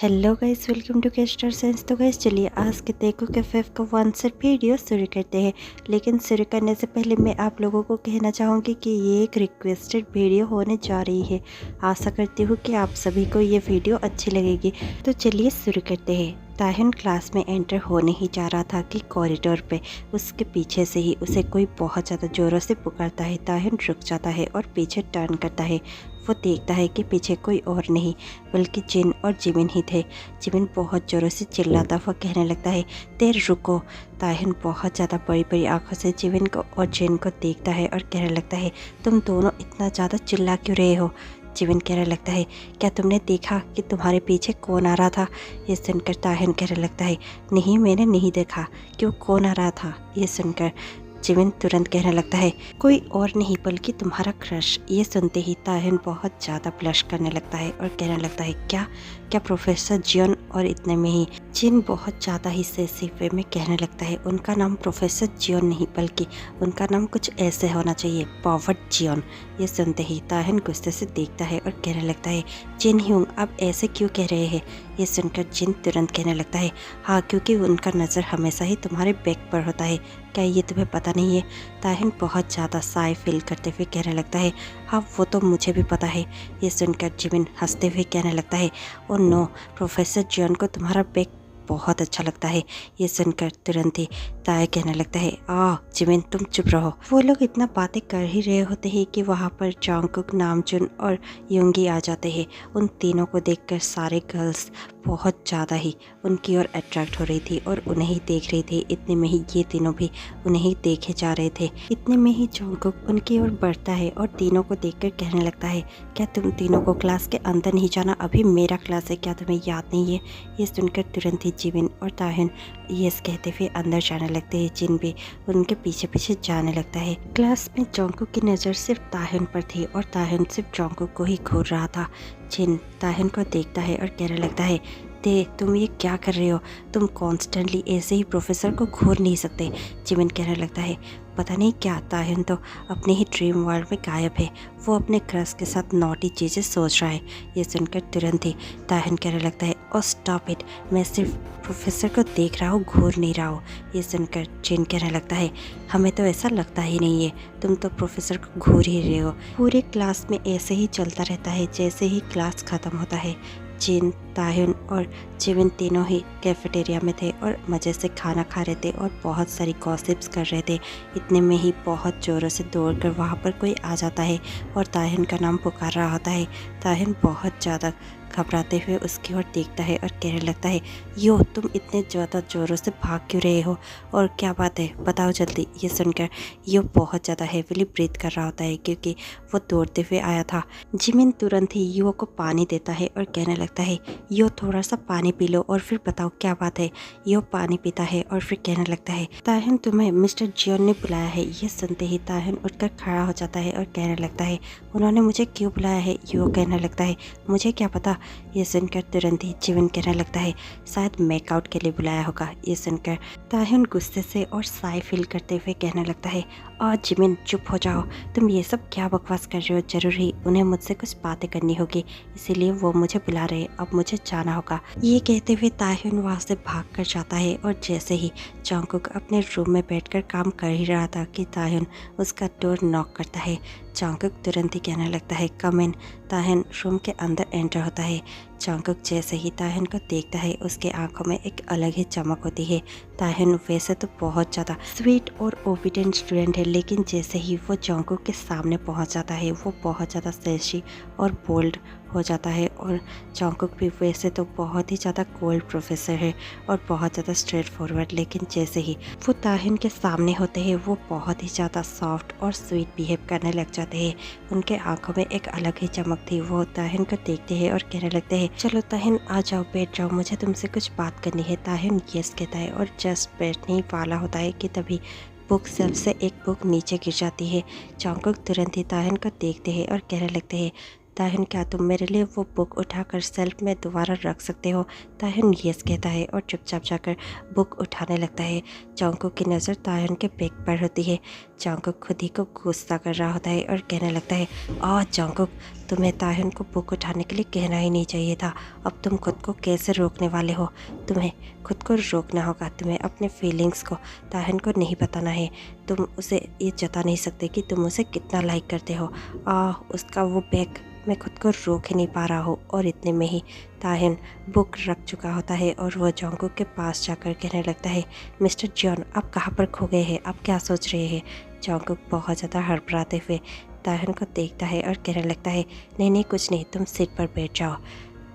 Hello guys, welcome to Castor Science. तो guys चलिए आज के देखो के फिफ्थ का आंसर वीडियो शुरू करते हैं। लेकिन शुरू करने से पहले मैं आप लोगों को कहना चाहूँगी कि ये एक रिक्वेस्टेड वीडियो होने जा रही है। आशा करती हूँ कि आप सभी को ये वीडियो अच्छी लगेगी। तो चलिए शुरू करते हैं। ताहिन क्लास में एंटर होने ही जा रहा था कि कॉरिडोर पे उसके पीछे से ही उसे कोई बहुत ज़्यादा ज़ोरों से पुकारता है। ताहिन रुक जाता है और पीछे टर्न करता है। वो देखता है कि पीछे कोई और नहीं बल्कि जिन और जिमिन ही थे। जिमिन बहुत ज़ोरों से चिल्लाता हुआ कहने लगता है, देर रुको। ताहिन बहुत ज़्यादा बड़ी बड़ी आंखों से जिमिन को और जिन को देखता है और कहने लगता है, तुम दोनों इतना ज़्यादा चिल्ला क्यों रहे हो। जिमिन कहने लगता है, क्या तुमने देखा कि तुम्हारे पीछे कौन आ रहा था। ये सुनकर ताहिन कहने लगता है, नहीं मैंने नहीं देखा। क्यों, कौन आ रहा था। ये सुनकर जिमिन तुरंत कहने लगता है, कोई और नहीं बल्कि तुम्हारा क्रश। ये सुनते ही ताहिन बहुत ज़्यादा ब्लश करने लगता है और कहने लगता है, क्या क्या प्रोफेसर जियोन। और इतने में ही जिन बहुत ज़्यादा ही सेसी वे में कहने लगता है, उनका नाम प्रोफेसर जियोन नहीं बल्कि उनका नाम कुछ ऐसे होना चाहिए, पॉवर्ड जियोन। ये सुनते ही ताहिन गुस्से से देखता है और कहने लगता है, जिन ह्यूंग आप ऐसे क्यों कह रहे हैं। ये सुनकर जिन तुरंत कहने लगता है, हाँ क्योंकि उनका नज़र हमेशा ही तुम्हारे बैक पर होता है। क्या ये तुम्हें पता नहीं है। ताहिन बहुत ज़्यादा साय फील करते हुए कहने लगता है, हाँ वो तो मुझे भी पता है। ये सुनकर जिमिन हंसते हुए कहने लगता है, ओ नो, प्रोफेसर जियोन को तुम्हारा बैग बहुत अच्छा लगता है। ये सुनकर तुरंत ही ताय कहने लगता है, जिमिन तुम चुप रहो। वो लोग इतना बातें कर ही रहे होते हैं कि वहाँ पर जॉन्गकुक, नामजून और युंगी आ जाते हैं। उन तीनों को देखकर सारे गर्ल्स बहुत ज़्यादा ही उनकी ओर अट्रैक्ट हो रही थी और उन्हें ही देख रही थी। इतने में ही ये तीनों भी उन्हें ही देखे जा रहे थे। इतने में ही जॉन्गकुक उनकी ओर बढ़ता है और तीनों को देखकर कहने लगता है, क्या तुम तीनों को क्लास के अंदर नहीं जाना, अभी मेरा क्लास है, क्या तुम्हें याद नहीं है। ये सुनकर तुरंत ही जिमिन और ताहिन यस कहते हुए अंदर जाने लगते हैं। जिन भी उनके पीछे पीछे जाने लगता है। क्लास में जॉन्गकुक की नज़र सिर्फ ताहिन पर थी और ताहिन सिर्फ जॉन्गकुक को ही घूर रहा था। जिन ताहिन को देखता है और कहने लगता है, दे तुम ये क्या कर रहे हो, तुम कॉन्स्टेंटली ऐसे ही प्रोफेसर को घूर नहीं सकते। जिमिन कहने लगता है, पता नहीं क्या, ताहिन तो अपने ही ड्रीम वर्ल्ड में गायब है। वो अपने क्रश के साथ नॉटी चीज़ें सोच रहा है। ये सुनकर तुरंत ही ताहिन कहने लगता है, ओ स्टॉप इट, मैं सिर्फ प्रोफेसर को देख रहा हूँ, घूर नहीं रहा हूँ। ये सुनकर जिन कहने लगता है, हमें तो ऐसा लगता ही नहीं है, तुम तो प्रोफेसर को घूर ही रहे हो। पूरे क्लास में ऐसे ही चलता रहता है। जैसे ही क्लास ख़त्म होता है, जिन, ताहिन और जिमिन तीनों ही कैफेटेरिया में थे और मज़े से खाना खा रहे थे और बहुत सारी गॉसिप्स कर रहे थे। इतने में ही बहुत ज़ोरों से दौड़कर वहाँ पर कोई आ जाता है और ताहिन का नाम पुकार रहा होता है। ताहिन बहुत ज़्यादा घबराते हुए उसकी ओर देखता है और कहने लगता है, यो तुम इतने ज़्यादा ज़ोरों से भाग क्यों रहे हो और क्या बात है, बताओ जल्दी। ये सुनकर यो बहुत ज़्यादा हेविली ब्रीथ कर रहा होता है क्योंकि वो दौड़ते हुए आया था। जिमिन तुरंत ही यो को पानी देता है और कहने लगता है, यो थोड़ा सा पानी पी लो और फिर बताओ क्या बात है। यो पानी पीता है और फिर कहने लगता है, ताहिन तुम्हें मिस्टर जियोन ने बुलाया है। ये सुनते ही ताहिन उठकर खड़ा हो जाता है और कहने लगता है, उन्होंने मुझे क्यों बुलाया है। यो कहने लगता है, मुझे क्या पता। ये सुनकर तुरंत ही जिमिन कहने लगता है, शायद मेकआउट के लिए बुलाया होगा। ये सुनकर ताहिन गुस्से से और साय फील करते हुए कहने लगता है, और जिमिन चुप हो जाओ, तुम ये सब क्या बकवास कर रहे हो। जरूर ही उन्हें मुझसे कुछ बातें करनी होगी, इसीलिए वो मुझे बुला रहे, अब मुझे जाना होगा। ये कहते हुए ताहिन वहाँ से भाग कर जाता है और जैसे ही जॉन्गकुक अपने रूम में बैठकर काम कर ही रहा था कि ताहिन उसका डोर नॉक करता है। जॉन्गकुक तुरंत ही कहने लगता है, कम इन। ताहिन रूम के अंदर एंटर होता है। जॉन्गकुक जैसे ही ताहिन को देखता है, उसके आंखों में एक अलग ही चमक होती है। ताहिन वैसे तो बहुत ज़्यादा स्वीट और ओबीडिएंट स्टूडेंट है, लेकिन जैसे ही वो जॉन्गकुक के सामने पहुंच जाता है, वो बहुत ज़्यादा सेक्सी और बोल्ड हो जाता है। और जॉन्गकुक भी वैसे तो बहुत ही ज़्यादा कोल्ड प्रोफेसर है और बहुत ज़्यादा स्ट्रेट फॉरवर्ड, लेकिन जैसे ही वो ताहिन के सामने होते हैं, वो बहुत ही ज़्यादा सॉफ्ट और स्वीट बिहेव करने लग जाते हैं। उनके आंखों में एक अलग ही चमक थी। वो ताहिन को देखते हैं और कहने लगते हैं, चलो ताहिन आ जाओ, बैठ जाओ, मुझे तुमसे कुछ बात करनी है। ताहिन यस कहता है और जस्ट बैठने ही वाला होता है कि तभी बुक शेल्फ से एक बुक नीचे गिर जाती है। जॉन्गकुक तुरंत ही ताहिन को देखते हैं और कहने लगते हैं, ताहिन क्या तुम मेरे लिए वो बुक उठाकर सेल्फ में दोबारा रख सकते हो? ताहिन यस कहता है और चुपचाप जाकर बुक उठाने लगता है। जंगकुक की नज़र ताहिन के बैग पर होती है। जंगकुक खुद ही को गुस्सा कर रहा होता है और कहने लगता है, जंगकुक, तुम्हें ताहिन को बुक उठाने के लिए कहना ही नहीं चाहिए था। अब तुम खुद को कैसे रोकने वाले हो? तुम्हें खुद को रोकना होगा, तुम्हें अपने फीलिंग्स को ताहिन को नहीं बताना है। तुम उसे ये जता नहीं सकते कि तुम उसे कितना लाइक करते हो। उसका वो बैग, मैं खुद को रोक ही नहीं पा रहा हूँ। और इतने में ही ताहिन बुक रख चुका होता है और वह जंगकुक के पास जाकर कहने लगता है, मिस्टर जॉन, आप कहाँ पर खो गए हैं? आप क्या सोच रहे हैं? जंगकुक बहुत ज़्यादा हड़बड़ाते हुए ताहिन को देखता है और कहने लगता है, नहीं नहीं कुछ नहीं, तुम सीट पर बैठ जाओ।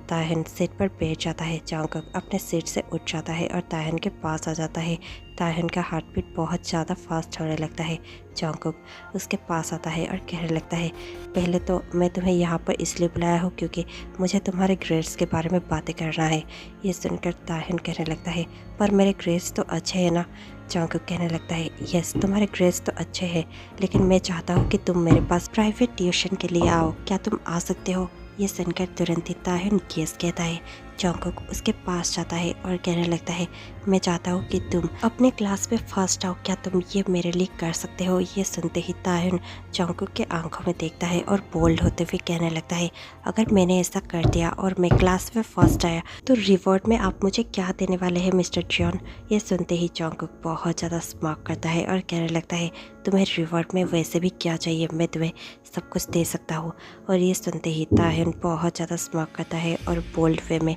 ताहिन सीट पर बैठ जाता है। जंगकुक अपने सीट से उठ जाता है और ताहिन के पास आ जाता है। ताहिन का हार्ट बीट बहुत ज़्यादा फास्ट होने लगता है। जंगकुक उसके पास आता है और कहने लगता है, पहले तो मैं तुम्हें यहाँ पर इसलिए बुलाया हूँ क्योंकि मुझे तुम्हारे ग्रेड्स के बारे में बातें करना है। ये सुनकर ताहिन कहने लगता है, पर मेरे ग्रेड्स तो अच्छे हैं ना? जंगकुक कहने लगता है, यस तुम्हारे ग्रेड्स तो अच्छे हैं, लेकिन मैं चाहता हूँ कि तुम मेरे पास प्राइवेट ट्यूशन के लिए आओ। क्या तुम आ सकते हो? ये सुनकर तुरंत ही ताहिन यस कहता है। जंगकुक उसके पास जाता है और कहने लगता है, मैं चाहता हूँ कि तुम अपने क्लास में फर्स्ट आओ। क्या तुम ये मेरे लिए कर सकते हो? ये सुनते ही ताहिन जंगकुक के आंखों में देखता है और बोल्ड होते हुए कहने लगता है, अगर मैंने ऐसा कर दिया और मैं क्लास में फर्स्ट आया तो रिवॉर्ड में आप मुझे क्या देने वाले हैं मिस्टर जॉन? ये सुनते ही जंगकुक बहुत ज़्यादा स्मार्ट करता है और कहने लगता है, तुम्हें रिवॉर्ड में वैसे भी क्या चाहिए, मैं तुम्हें सब कुछ दे सकता हूँ। और ये सुनते ही ताहिन बहुत ज़्यादा स्मार्ट करता है और बोल्ड वे में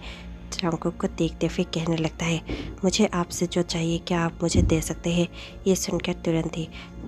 जंगकुक को देखते हुए कहने लगता है, मुझे आपसे जो चाहिए क्या आप मुझे दे सकते हैं? ये सुनकर तुरंत ही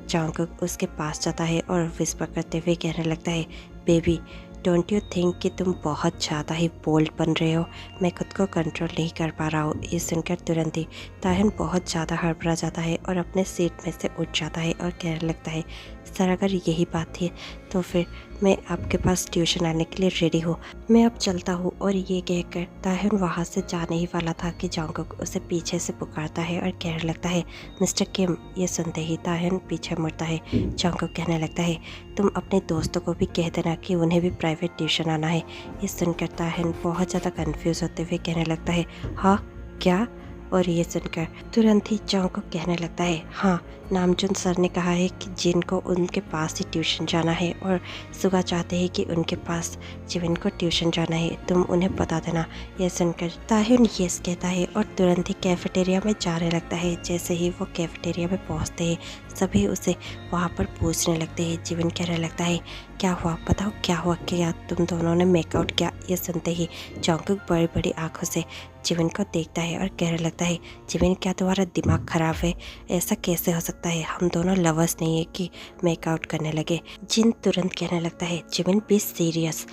जंगकुक उसके पास जाता है और विस्पर करते हुए कहने लगता है, बेबी डोंट यू थिंक कि तुम बहुत ज़्यादा ही बोल्ड बन रहे हो? मैं खुद को कंट्रोल नहीं कर पा रहा हूँ। ये सुनकर तुरंत ही ताहिन बहुत ज़्यादा हड़बड़ा जाता है और अपने सीट में से उठ जाता है और कहने लगता है, सर अगर यही बात थी तो फिर मैं आपके पास ट्यूशन आने के लिए रेडी हूँ, मैं अब चलता हूँ। और ये कहकर ताहिन वहाँ से जाने ही वाला था कि जंगकुक उसे पीछे से पुकारता है और कहने लगता है, मिस्टर किम। ये सुनते ही ताहिन पीछे मुड़ता है। जंगकुक कहने लगता है, तुम अपने दोस्तों को भी कह देना कि उन्हें भी प्राइवेट ट्यूशन आना है। ये सुनकर ताहिन बहुत ज़्यादा कन्फ्यूज़ होते हुए कहने लगता है, हाँ क्या? और ये सुनकर तुरंत ही जंगकुक कहने लगता है, हाँ नामचुन सर ने कहा है कि जिनको उनके पास ही ट्यूशन जाना है और सुगा चाहते हैं कि उनके पास जिविन को ट्यूशन जाना है, तुम उन्हें बता देना। यह सुनकर ताहिन यस कहता है और तुरंत ही कैफेटेरिया में जाने लगता है। जैसे ही वो कैफेटेरिया में पहुंचते हैं सभी उसे वहाँ पर पूछने लगते हैं। जिविन कहने लगता है, क्या हुआ बताओ, क्या हुआ, क्या तुम दोनों ने मेकआउट किया? ये सुनते ही जंगकुक बड़ी बड़ी आंखों से जिविन को देखता है और कहने लगता है, जिविन क्या तुम्हारा दिमाग खराब है? ऐसा कैसे हो सकता है? हम दोनों लवर्स नहीं है कि मेकआउट करने लगे। जिन तुरंत कहने लगता है, जिविन बी सीरियस,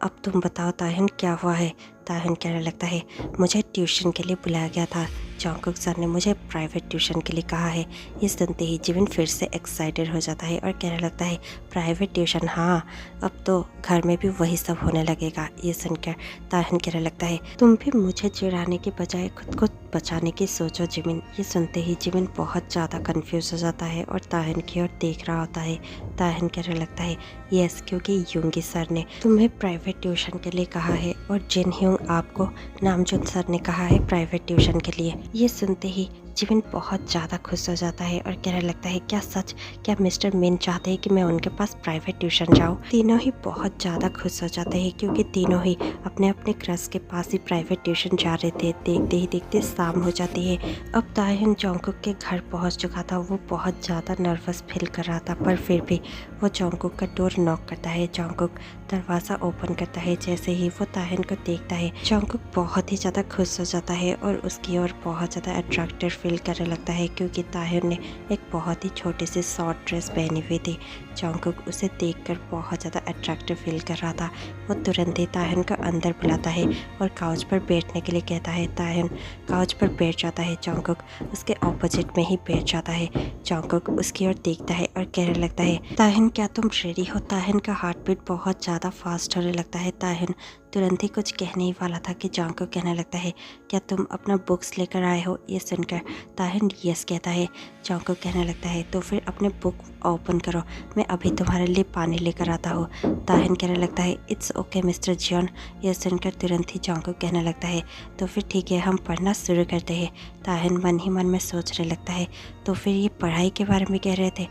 अब तुम बताओ ताहिन क्या हुआ है? ताहिन कहने लगता है, मुझे ट्यूशन के लिए बुलाया गया था, जंगकुक सर ने मुझे प्राइवेट ट्यूशन के लिए कहा है। ये सुनते ही जिविन फिर से एक्साइटेड हो जाता है और कहने लगता है, प्राइवेट ट्यूशन, हाँ अब तो घर में भी वही सब होने लगेगा। ये सुनकर ताहिन कहने लगता है, तुम भी मुझे चिढ़ाने के बजाय खुद को बचाने की सोचो जिविन। ये सुनते ही जिविन बहुत ज़्यादा कन्फ्यूज हो जाता है और ताहिन की ओर देख रहा होता है। ताहिन कहने लगता है, यस क्योंकि युंगी सर ने तुम्हें प्राइवेट ट्यूशन के लिए कहा है और जिन ह्यूंग आपको नामजुन सर ने कहा है प्राइवेट ट्यूशन के लिए। ये सुनते ही जिविन बहुत ज़्यादा खुश हो जाता है और कहने लगता है, क्या सच? क्या मिस्टर मिन चाहते हैं कि मैं उनके पास प्राइवेट ट्यूशन जाऊं? तीनों ही बहुत ज़्यादा खुश हो जाते हैं क्योंकि तीनों ही अपने अपने क्रश के पास ही प्राइवेट ट्यूशन जा रहे थे। देखते ही देखते शाम हो जाती है। अब ताहिन जंगकुक के घर पहुंच चुका था। वो बहुत ज़्यादा नर्वस फील कर रहा था, पर फिर भी वो जंगकुक का डोर नॉक करता है। जंगकुक दरवाज़ा ओपन करता है। जैसे ही वो ताहिन को देखता है जंगकुक बहुत ही ज़्यादा खुश हो जाता है और उसकी ओर बहुत ज़्यादा अट्रैक्टेड फील करने लगता है क्योंकि ताहिन ने एक बहुत ही छोटी सी शॉर्ट ड्रेस पहनी हुई थी। जंगकुक उसे देखकर बहुत ज़्यादा अट्रैक्टिव फील कर रहा था। वो तुरंत ही ताहिन को अंदर बुलाता है और काउच पर बैठने के लिए कहता है। ताहिन काउच पर बैठ जाता है। जंगकुक उसके ऑपोजिट में ही बैठ जाता है। जंगकुक उसकी ओर देखता है और कहने लगता है, ताहिन क्या तुम रेडी हो? ताहिन का हार्ट बीट बहुत ज़्यादा फास्ट होने लगता है। ताहिन तुरंत ही कुछ कहने ही वाला था कि जंगकुक कहने लगता है, क्या तुम अपना बुक्स लेकर आए हो? ये सुनकर ताहिन यस कहता है। जंगकुक कहने लगता है, तो फिर अपने बुक ओपन करो, मैं अभी तुम्हारे लिए पानी लेकर आता हूँ। ताहिन कहने लगता है, इट्स ओके मिस्टर जियोन। यह सुनकर तुरंत ही जंगकुक कहने लगता है, तो फिर ठीक है, हम पढ़ना शुरू करते हैं। ताहिन मन ही मन में सोचने लगता है, तो फिर ये पढ़ाई के बारे में कह रहे थे,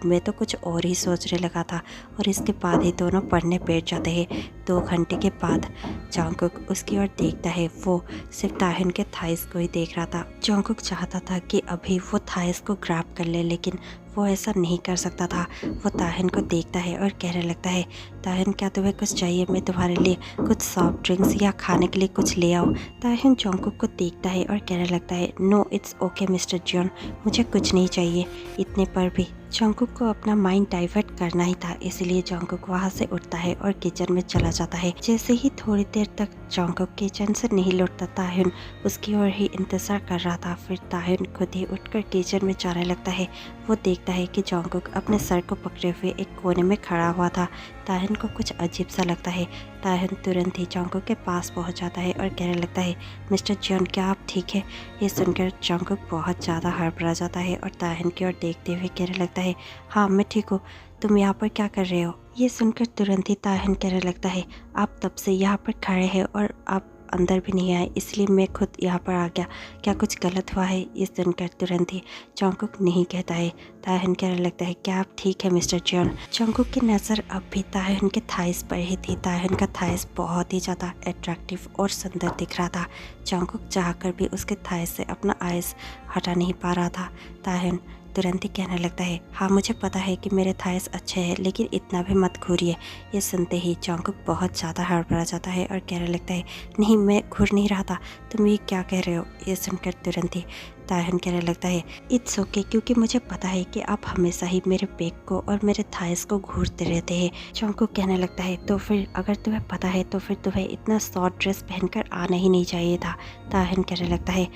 मैं तो कुछ और ही सोचने लगा था। और इसके बाद ही दोनों पढ़ने बैठ जाते हैं। 2 घंटे के बाद जंगकुक उसकी ओर देखता है, वो सिर्फ ताहिन के थाइस को ही देख रहा था। जंगकुक चाहता था कि अभी वो थाइस को ग्रैब कर ले, लेकिन वो ऐसा नहीं कर सकता था। वो ताहिन को देखता है और कहने लगता है, ताहिन क्या तुम्हें कुछ चाहिए? मैं तुम्हारे लिए कुछ सॉफ्ट ड्रिंक्स या खाने के लिए कुछ ले आऊँ? ताहिन जंगकुक को देखता है और कहने लगता है, no it's okay mister Jeon, मुझे कुछ नहीं चाहिए। इतने पर भी जंगकुक को अपना माइंड डाइवर्ट करना ही था, इसलिए जंगकुक वहाँ से उठता है और किचन में चला जाता है। जैसे ही थोड़ी देर तक जंगकुक किचन से नहीं लौटता, ताहिन उसकी ओर ही इंतज़ार कर रहा था। फिर ताहिन खुद ही उठकर किचन में जाने लगता है। वो देखता है कि जंगकुक अपने सर को पकड़े हुए एक कोने में खड़ा हुआ था। ताहिन को कुछ अजीब सा लगता है। ताहिन तुरंत ही जंगकुक के पास पहुंच जाता है और कहने लगता है, मिस्टर जियोन क्या आप ठीक है? ये सुनकर जंगकुक बहुत ज़्यादा हड़बड़ा जाता है और ताहिन की ओर देखते हुए कहने लगता है, हाँ मैं ठीक हूँ, तुम यहाँ पर क्या कर रहे हो? ये सुनकर तुरंत ही ताहिन कहने लगता है, आप तब से यहाँ पर खड़े हैं और आप अंदर भी नहीं आए, इसलिए मैं खुद यहाँ पर आ गया, क्या कुछ गलत हुआ है? ये सुनकर तुरंत ही जंगकुक नहीं कहता है। ताहिन कहने लगता है, क्या आप ठीक है मिस्टर जियोन? जंगकुक की नज़र अब भी ताहिन के थाइस पर ही थी। ताहिन का थाइस बहुत ही ज़्यादा अट्रैक्टिव और सुंदर दिख रहा था। जंगकुक चाहकर भी उसके थाइस से अपना आइज़ हटा नहीं पा रहा था। ताहिन तुरंत ही कहने लगता है, हाँ मुझे पता है कि मेरे थाइस अच्छे हैं, लेकिन इतना भी मत घूरिए। ये सुनते ही जंगकुक बहुत ज़्यादा हड़बड़ा जाता है और कहने लगता है, नहीं मैं घूर नहीं रहा था, तुम ये क्या कह रहे हो? ये सुनकर तुरंत ही ताहिन कहने लगता है, इट्स ओके, क्योंकि मुझे पता है कि आप हमेशा ही मेरे बैक को और मेरे थाइस को घूरते रहते हैं। जंगकुक कहने लगता है, तो फिर अगर तुम्हें पता है तो फिर तुम्हें इतना शॉर्ट ड्रेस पहनकर आना ही नहीं चाहिए था। ताहिन कहने लगता है,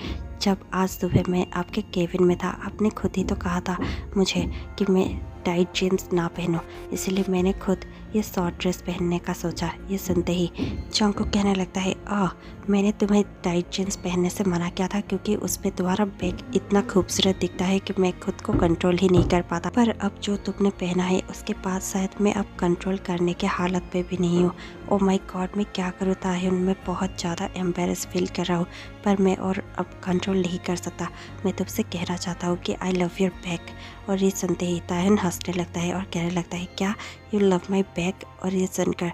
जब आज सुबह मैं आपके केबिन में था, आपने खुद ही तो कहा था मुझे कि मैं टाइट जीन्स ना पहनूं, इसलिए मैंने खुद ये शॉर्ट ड्रेस पहनने का सोचा। ये सुनते ही जंगकुक कहने लगता है, मैंने तुम्हें टाइट जीन्स पहनने से मना किया था क्योंकि उस पर तुम्हारा बैग इतना खूबसूरत दिखता है कि मैं खुद को कंट्रोल ही नहीं कर पाता, पर अब जो तुमने पहना है उसके बाद शायद मैं अब कंट्रोल करने के हालत पे भी नहीं हूँ। ओ माय गॉड, मैं क्या करूँ ताहिन, मैं बहुत ज़्यादा एम्बेरस फील कर रहा हूँ, पर मैं और अब कंट्रोल नहीं कर सकता। मैं तुमसे कहना चाहता हूँ कि आई लव योर बैग। और ये सुनते ही ताहिन हंसने लगता है और कहने लगता है, क्या यू लव माई बैग? और ये सुनकर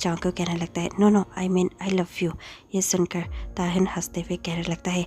जंगकुक कहने लगता है, no I mean I love you. ये सुनकर ताहिन हंसते हुए कहने लगता है,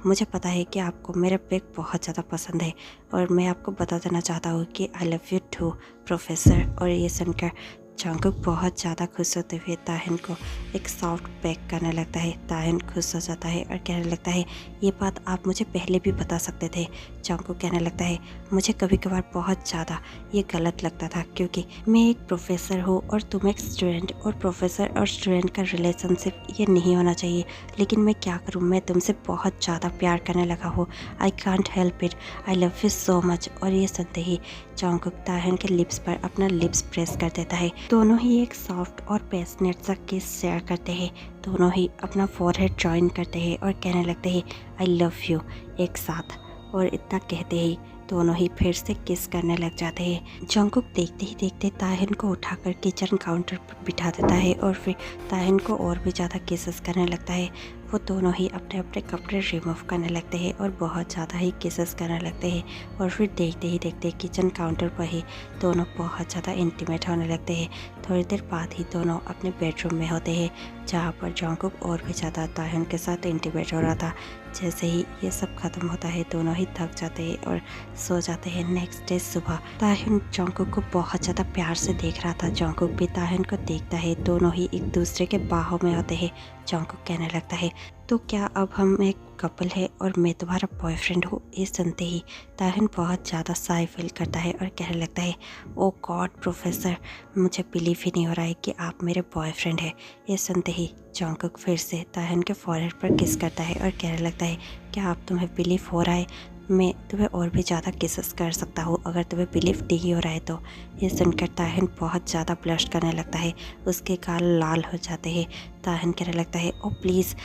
मुझे पता है कि आपको मेरा बैग बहुत ज़्यादा पसंद है और मैं आपको बता देना चाहता हूँ कि I love you too professor. और ये सुनकर जंगकुक बहुत ज़्यादा खुश होते हुए ताहिन को एक सॉफ्ट पैक करने लगता है। ताहिन खुश हो जाता है और कहने लगता है, ये बात आप मुझे पहले भी बता सकते थे। जंगकुक कहने लगता है, मुझे कभी कभार बहुत ज़्यादा ये गलत लगता था क्योंकि मैं एक प्रोफेसर हूँ और तुम एक स्टूडेंट, और प्रोफेसर और स्टूडेंट का रिलेशनशिप ये नहीं होना चाहिए, लेकिन मैं क्या करूँ, मैं तुमसे बहुत ज़्यादा प्यार करने लगा हूँ। I can't help it, I love you so much. और ये सुनते ही जंगकुक ताहिन के लिप्स पर अपना लिप्स प्रेस कर देता है। दोनों ही एक सॉफ्ट और पैशनेट सा किस शेयर करते हैं। दोनों ही अपना फोरहेड जॉइन करते हैं और कहने लगते हैं, आई लव यू एक साथ। और इतना कहते ही दोनों ही फिर से किस करने लग जाते हैं। जंगकुक देखते ही देखते ताहिन को उठाकर किचन काउंटर पर बिठा देता है और फिर ताहिन को और भी ज़्यादा किसेस करने लगता है। वो दोनों ही अपने अपने कपड़े रिमूव करने लगते हैं और बहुत ज़्यादा ही किसेस करने लगते हैं। और फिर देखते ही देखते किचन काउंटर पर ही दोनों बहुत ज़्यादा इंटीमेट होने लगते हैं। थोड़ी देर बाद ही दोनों अपने बेडरूम में होते हैं, जहाँ पर जंगकुक और भी ज़्यादा ताहिन के साथ इंटीमेट हो रहा था। जैसे ही ये सब खत्म होता है, दोनों ही थक जाते हैं और सो जाते हैं। नेक्स्ट डे सुबह ताहिन जंगकुक को बहुत ज़्यादा प्यार से देख रहा था। जंगकुक भी ताहिन को देखता है, दोनों ही एक दूसरे के बाहों में होते हैं। जंगकुक कहने लगता है, तो क्या अब हम एक कपल है और मैं तुम्हारा बॉयफ्रेंड हूँ? ये सुनते ही ताहिन बहुत ज़्यादा शाय फील करता है और कहने लगता है, ओ गॉड प्रोफेसर, मुझे बिलीव ही नहीं हो रहा है कि आप मेरे बॉयफ्रेंड हैं। ये सुनते ही जंगकुक फिर से ताहिन के फॉरहेड पर किस करता है और कहने लगता है, क्या आप तुम्हें बिलीव हो रहा है? मैं तुम्हें और भी ज़्यादा किसेस कर सकता हूँ अगर तुम्हें बिलीव नहीं हो रहा है तो। ये सुनकर ताहिन बहुत ज़्यादा ब्लश करने लगता है, उसके गाल लाल हो जाते हैं। ताहिन कहने लगता है, ओ प्लीज़,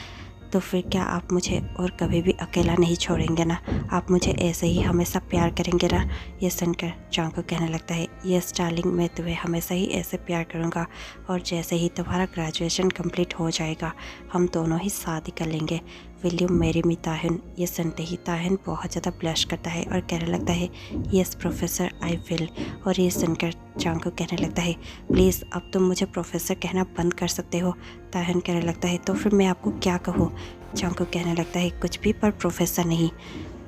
तो फिर क्या आप मुझे और कभी भी अकेला नहीं छोड़ेंगे ना? आप मुझे ऐसे ही हमेशा प्यार करेंगे ना? ये सुनकर जंगकुक कहने लगता है, यस डार्लिंग, मैं तुम्हें हमेशा ही ऐसे प्यार करूँगा और जैसे ही तुम्हारा ग्रेजुएशन कंप्लीट हो जाएगा हम दोनों ही शादी कर लेंगे। Will you marry me Tahin? ये सुनते ही ताहिन बहुत ज़्यादा ब्लश करता है और कहने लगता है, यस प्रोफेसर, आई विल। और ये सुनकर जंगकुक कहने लगता है, प्लीज़ अब तुम मुझे प्रोफेसर कहना बंद कर सकते हो। ताहिन कहने लगता है, तो फिर मैं आपको क्या कहूँ? जंगकुक कहने लगता है, कुछ भी, पर प्रोफेसर नहीं।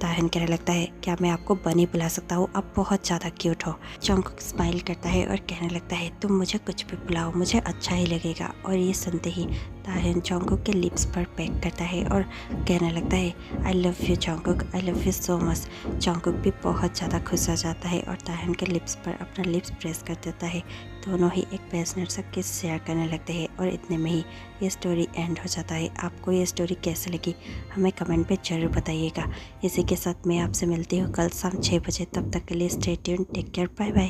ताहिन कहने लगता है, क्या मैं आपको बनी बुला सकता हूँ? आप बहुत ज़्यादा क्यूट हो। जंगकुक स्माइल करता है और कहने लगता है, तुम मुझे कुछ भी बुलाओ, मुझे अच्छा ही लगेगा। और ये सुनते ही ताहिन जंगकुक के लिप्स पर पैक करता है और कहने लगता है, आई love you Jungkook, I love you so much. Jungkook भी बहुत ज़्यादा खुश हो जाता है और ताहिन के लिप्स पर अपना लिप्स प्रेस कर देता है। दोनों ही एक पैशनेट सा किस शेयर करने लगते हैं और इतने में ही ये स्टोरी एंड हो जाता है। आपको ये स्टोरी कैसे लगी हमें कमेंट पे ज़रूर बताइएगा। इसी के साथ मैं आपसे मिलती हूँ कल शाम 6 बजे। तब तक के लिए stay tuned, take care, bye bye.